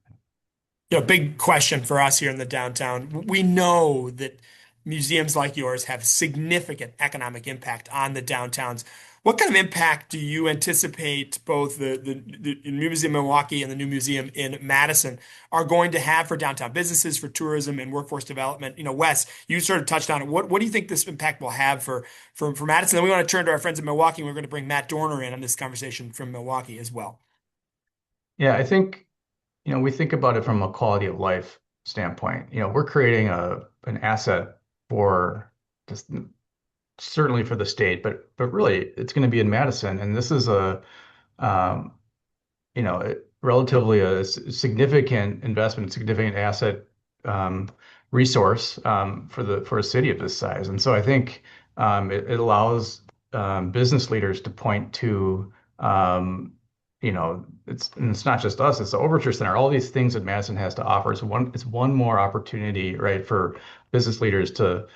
A: Big question for us here in the downtown. We know that museums like yours have significant economic impact on the downtowns. What kind of impact do you anticipate both the new museum in Milwaukee and the new museum in Madison are going to have for downtown businesses, for tourism and workforce development? Wes, you sort of touched on it. What do you think this impact will have for Madison? Then we want to turn to our friends in Milwaukee, and we're going to bring Matt Dorner in on this conversation from Milwaukee as well.
E: Yeah, I think we think about it from a quality of life standpoint. We're creating an asset for just certainly for the state, but really it's going to be in Madison, and this is um, relatively a significant investment, significant asset resource for a city of this size. And so I think it allows business leaders to point to it's not just us, it's the Overture Center, all these things that Madison has to offer. So it's one more opportunity, right, for business leaders to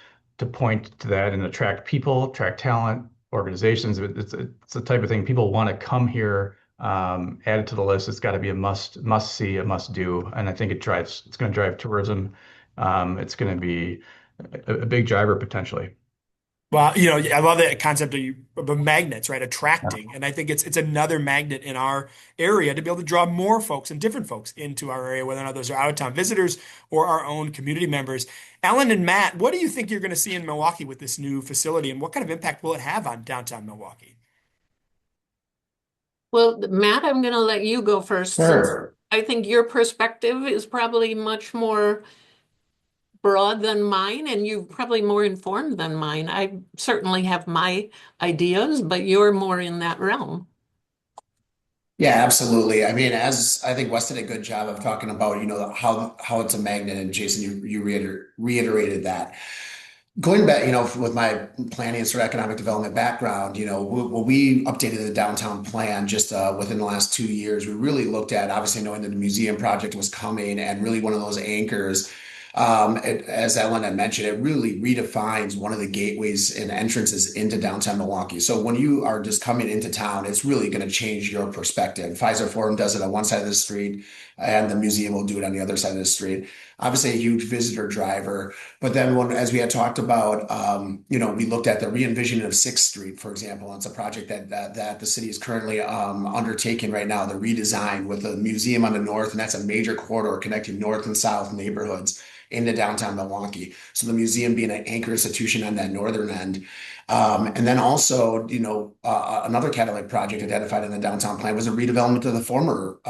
E: point to that and attract people, attract talent, organizations. It's the type of thing people want to come here, add it to the list. It's got to be a must see, a must do. And I think it's going to drive tourism. It's going to be a big driver potentially.
A: Well, I love the concept of magnets, right? Attracting. And I think it's another magnet in our area to be able to draw more folks and different folks into our area, whether or not those are out-of-town visitors or our own community members. Ellen and Matt, what do you think you're going to see in Milwaukee with this new facility, and what kind of impact will it have on downtown Milwaukee?
D: well, Matt, I'm going to let you go first, since
C: Sure.
D: I think your perspective is probably much more broad than mine, and you're probably more informed than mine. I certainly have my ideas, but you're more in that realm.
C: Yeah, absolutely. I mean, as I think Wes did a good job of talking about, how it's a magnet, and Jason, you reiterated that. Going back, with my planning and sort of economic development background, when we updated the downtown plan just within the last 2 years, we really looked at obviously knowing that the museum project was coming, and really one of those anchors As Ellen had mentioned, it really redefines one of the gateways and entrances into downtown Milwaukee. So when you are just coming into town, it's really going to change your perspective. Pfizer Forum does it on one side of the street, and the museum will do it on the other side of the street. Obviously, a huge visitor driver. But then, as we had talked about, we looked at the re-envisioning of Sixth Street, for example. It's a project that the city is currently undertaking right now, the redesign with the museum on the north, and that's a major corridor connecting north and south neighborhoods into downtown Milwaukee. So the museum being an anchor institution on that northern end. And then also, another catalytic project identified in the downtown plan was a redevelopment of the former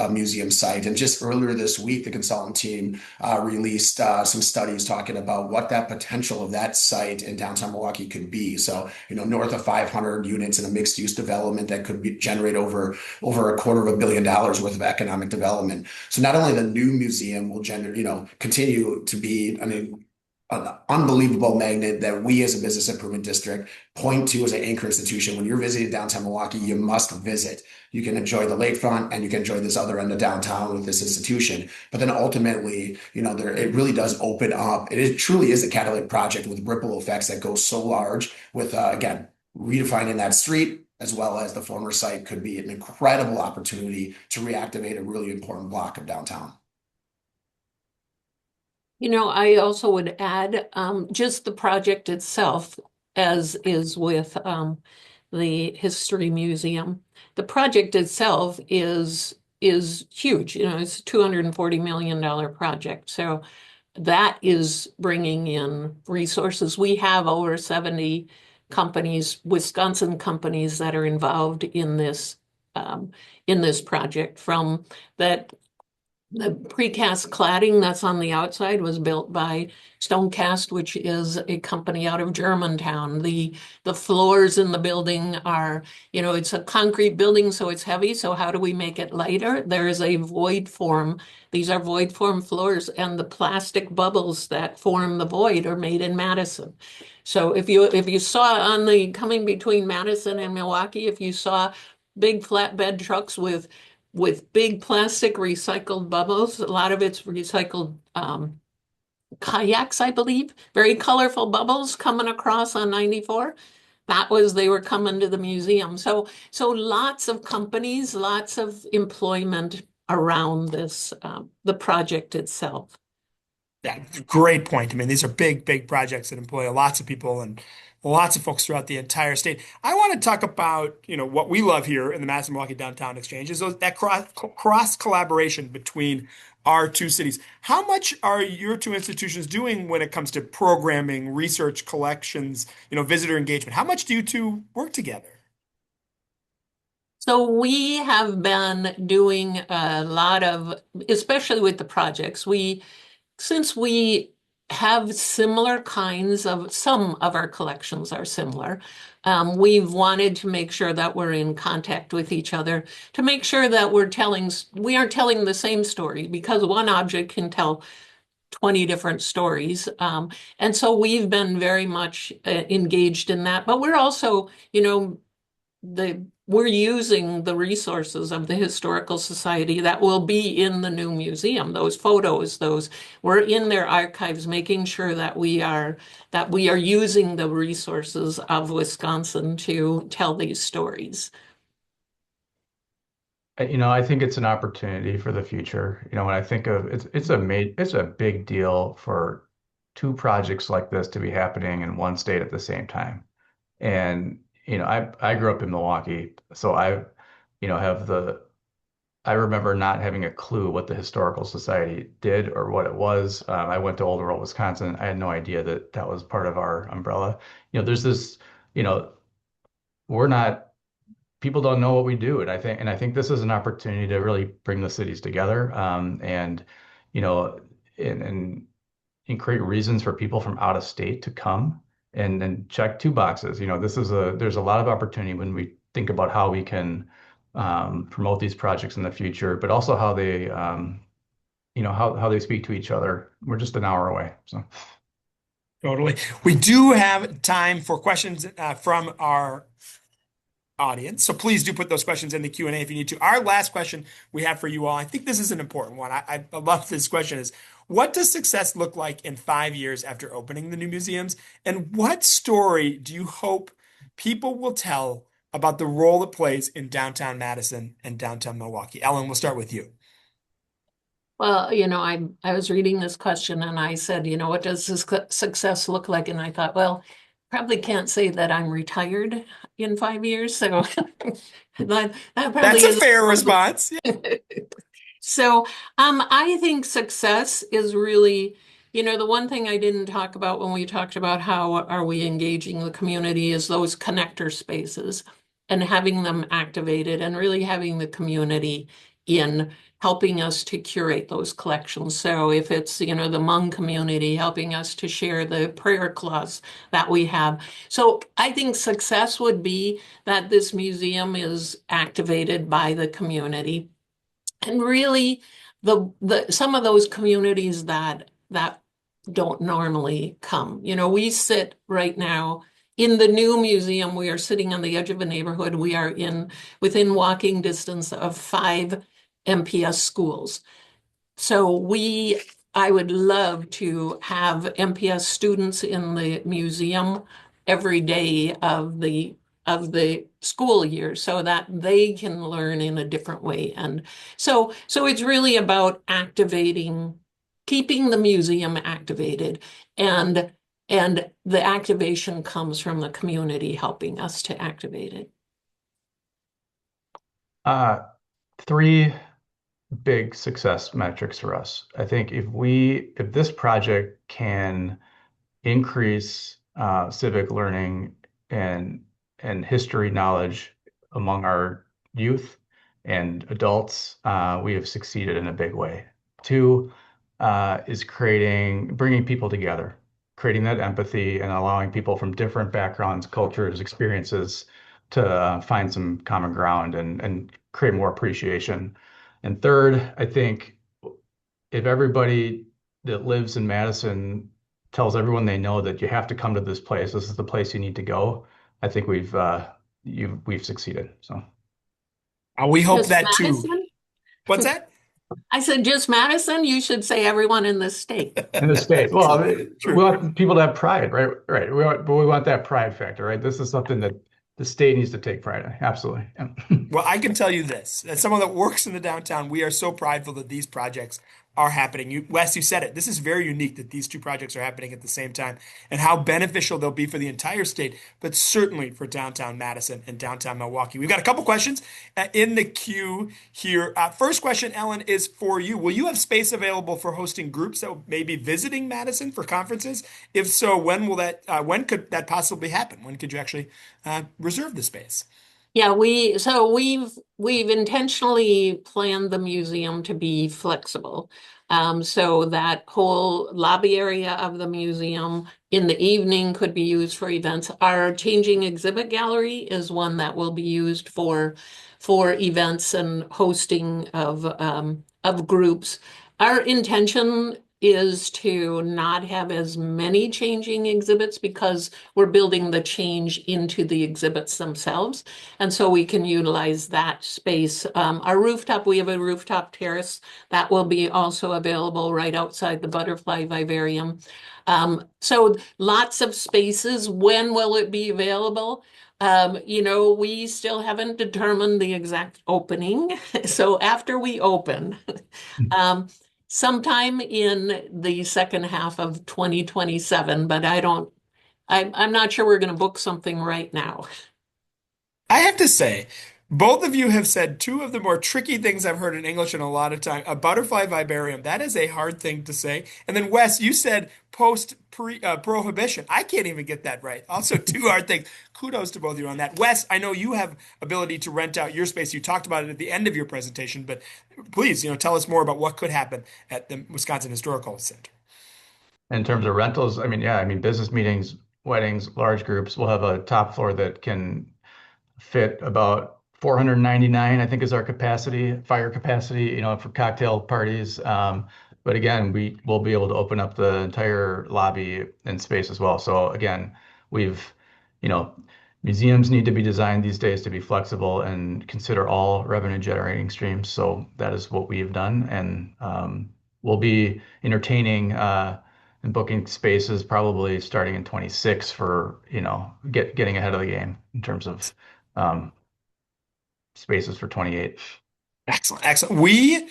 C: museum site. And just earlier this week, the consultant team released some studies talking about what that potential of that site in downtown Milwaukee could be. So, north of 500 units in a mixed use development that could generate over $250 million worth of economic development. So not only the new museum will continue to be, an unbelievable magnet that we as a business improvement district point to as an anchor institution. When you're visiting downtown Milwaukee, you must visit. You can enjoy the lakefront and you can enjoy this other end of downtown with this institution. But then ultimately, it really does open up. It truly is a catalytic project with ripple effects that go so large with, again, redefining that street as well as the former site could be an incredible opportunity to reactivate a really important block of downtown.
D: I also would add just the project itself, as is with the History Museum. The project itself is huge. It's a $240 million project. So that is bringing in resources. We have over 70 companies, Wisconsin companies, that are involved in this project. From that, the precast cladding that's on the outside was built by Stonecast, which is a company out of Germantown. The floors in the building are, it's a concrete building, so it's heavy. So how do we make it lighter? There is a void form. These are void form floors, and the plastic bubbles that form the void are made in Madison. So if you saw on the coming between Madison and Milwaukee, if you saw big flatbed trucks with big plastic recycled bubbles. A lot of it's recycled kayaks, I believe. Very colorful bubbles coming across on 94. They were coming to the museum. So lots of companies, lots of employment around this, the project itself.
A: Yeah, great point. I mean, these are big, big projects that employ lots of people and lots of folks throughout the entire state. I want to talk about, what we love here in the Madison Milwaukee Downtown Exchange is that cross collaboration between our two cities. How much are your two institutions doing when it comes to programming, research, collections, visitor engagement? How much do you two work together?
D: So we have been doing a lot of, especially with the projects, since we have similar kinds of, some of our collections are similar. We've wanted to make sure that we're in contact with each other to make sure that we aren't telling the same story, because one object can tell 20 different stories. And so we've been very much engaged in that, but we're also, we're using the resources of the Historical Society that will be in the new museum. Those photos, we're in their archives, making sure that we are using the resources of Wisconsin to tell these stories.
E: I think it's an opportunity for the future. When I think of it's a big deal for two projects like this to be happening in one state at the same time. And I grew up in Milwaukee, so I remember not having a clue what the Historical Society did or what it was. I went to Old World, Wisconsin. I had no idea that that was part of our umbrella. There's this, we're not, people don't know what we do. And I think this is an opportunity to really bring the cities together, and, you know, and create reasons for people from out of state to come and check two boxes. There's a lot of opportunity when we think about how we can promote these projects in the future, but also how they, how they speak to each other. We're just an hour away, so.
A: Totally. We do have time for questions from our audience. So please do put those questions in the Q&A if you need to. Our last question we have for you all, I think this is an important one. I love this question is, what does success look like in 5 years after opening the new museums? And what story do you hope people will tell about the role it plays in downtown Madison and downtown Milwaukee? Ellen, we'll start with you.
D: Well, I was reading this question and I said, what does success look like? And I thought, well, probably can't say that I'm retired in 5 years. So that
A: That's
D: probably
A: a
D: isn't.
A: fair response. Yeah.
D: So, I think success is really, the one thing I didn't talk about when we talked about how are we engaging the community is those connector spaces and having them activated and really having the community in helping us to curate those collections. So if it's, the Hmong community helping us to share the prayer cloths that we have. So I think success would be that this museum is activated by the community. And really, the some of those communities that don't normally come. We sit right now in the new museum. We are sitting on the edge of a neighborhood. We are within walking distance of 5 MPS schools. So I would love to have MPS students in the museum every day of the school year so that they can learn in a different way. And so it's really about keeping the museum activated, and the activation comes from the community helping us to activate it.
E: Three big success metrics for us. I think if this project can increase civic learning and history knowledge among our youth and adults, we have succeeded in a big way. Two is bringing people together, creating that empathy and allowing people from different backgrounds, cultures, experiences to find some common ground and create more appreciation. And third, I think if everybody that lives in Madison tells everyone they know that you have to come to this place, this is the place you need to go, I think we've succeeded. So
A: We hope
D: Just
A: that too.
D: Madison?
A: What's that?
D: I said just Madison. You should say everyone in the state.
E: in the state, well, I mean,
A: True.
E: we want people to have pride, right? Right. But we want that pride factor, right? This is something that the state needs to take pride in. Absolutely. Yeah.
A: Well, I can tell you this, as someone that works in the downtown, we are so prideful that these projects are happening. Wes, you said it. This is very unique that these two projects are happening at the same time and how beneficial they'll be for the entire state, but certainly for downtown Madison and downtown Milwaukee. We've got a couple questions in the queue here. First question, Ellen, is for you. Will you have space available for hosting groups that may be visiting Madison for conferences? If so, when could that possibly happen? When could you actually reserve the space?
D: Yeah, we've intentionally planned the museum to be flexible. So that whole lobby area of the museum in the evening could be used for events. Our changing exhibit gallery is one that will be used for events and hosting of groups. Our intention is to not have as many changing exhibits because we're building the change into the exhibits themselves. And so we can utilize that space. We have a rooftop terrace that will be also available right outside the butterfly vivarium. So lots of spaces. When will it be available? We still haven't determined the exact opening. So after we open, sometime in the second half of 2027, but I'm not sure we're going to book something right now.
A: I have to say, both of you have said two of the more tricky things I've heard in English in a lot of time. A butterfly vivarium, that is a hard thing to say. And then Wes, you said prohibition. I can't even get that right. Also, two hard things. Kudos to both of you on that. Wes, I know you have ability to rent out your space. You talked about it at the end of your presentation, but please, tell us more about what could happen at the Wisconsin Historical Center.
E: In terms of rentals, business meetings, weddings, large groups, we'll have a top floor that can fit about 499, I think is our fire capacity, for cocktail parties. But again, we will be able to open up the entire lobby and space as well. So again, we've, museums need to be designed these days to be flexible and consider all revenue generating streams. So that is what we have done. And we'll be entertaining and booking spaces probably starting in 26 for, getting ahead of the game in terms of um, spaces for 28.
A: Excellent. Excellent.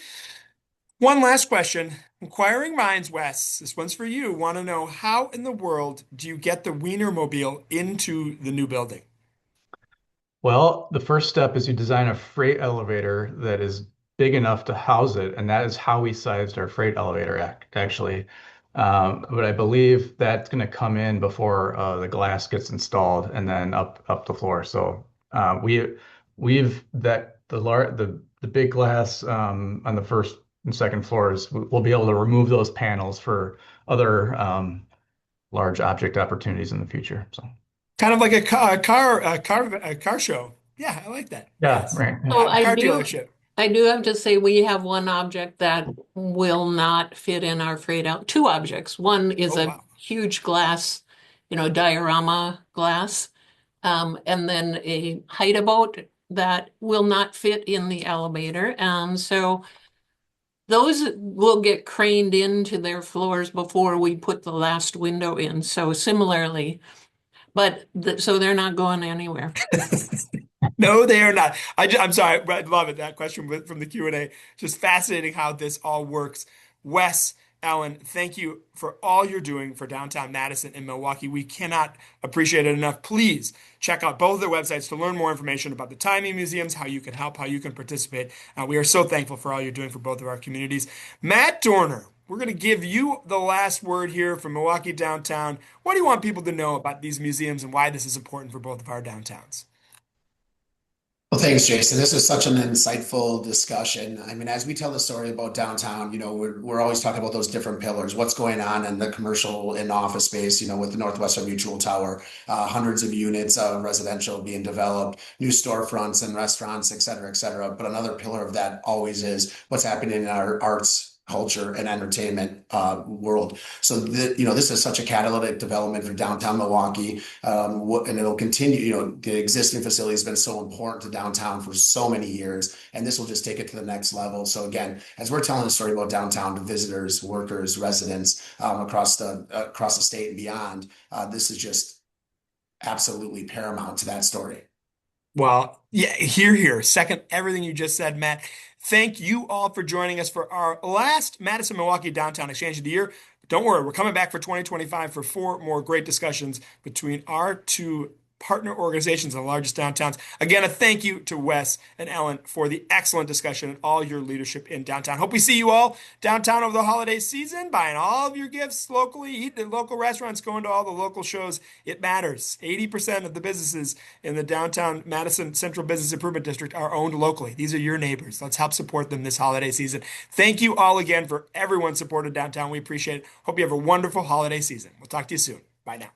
A: One last question. Inquiring minds, Wes, this one's for you. Want to know how in the world do you get the Wienermobile into the new building?
E: Well, the first step is you design a freight elevator that is big enough to house it, and that is how we sized our freight elevator actually. But I believe that's going to come in before the glass gets installed and then up the floor. So we've that the big glass on the first and second floors. We'll be able to remove those panels for other large object opportunities in the future. So.
A: Kind of like a car show. Yeah, I like that.
E: Yeah,
A: Yes.
E: right.
D: So
A: A car dealership.
D: I do have to say we have one object that will not fit in our freight out. Two objects. One is
A: Oh,
D: a
A: wow.
D: huge glass, diorama glass, and then a height boat that will not fit in the elevator. And so those will get craned into their floors before we put the last window in. So similarly, but so they're not going anywhere.
A: No, they are not. I'm sorry, but I love it. That question from the Q&A. Just fascinating how this all works. Wes, Ellen, thank you for all you're doing for downtown Madison and Milwaukee. We cannot appreciate it enough. Please check out both of their websites to learn more information about the timing museums, how you can help, how you can participate. We are so thankful for all you're doing for both of our communities. Matt Dorner, we're going to give you the last word here from Milwaukee downtown. What do you want people to know about these museums and why this is important for both of our downtowns?
C: Well, thanks, Jason. This is such an insightful discussion. I mean, as we tell the story about downtown, we're always talking about those different pillars, what's going on in the commercial and office space, with the Northwestern Mutual Tower, hundreds of units of residential being developed, new storefronts and restaurants, et cetera, et cetera. But another pillar of that always is what's happening in our arts, culture, and entertainment world. So, this is such a catalytic development for downtown Milwaukee, and it'll continue. The existing facility has been so important to downtown for so many years, and this will just take it to the next level. So again, as we're telling the story about downtown to visitors, workers, residents across the state and beyond, this is just absolutely paramount to that story.
A: Well, yeah, here. Second, everything you just said, Matt. Thank you all for joining us for our last Madison Milwaukee Downtown Exchange of the Year. Don't worry, we're coming back for 2025 for 4 more great discussions between our two partner organizations in the largest downtowns. Again, a thank you to Wes and Ellen for the excellent discussion and all your leadership in downtown. Hope we see you all downtown over the holiday season, buying all of your gifts locally, eating at local restaurants, going to all the local shows. It matters. 80% of the businesses in the downtown Madison Central Business Improvement District are owned locally. These are your neighbors. Let's help support them this holiday season. Thank you all again for everyone supported downtown. We appreciate it. Hope you have a wonderful holiday season. We'll talk to you soon. Bye now.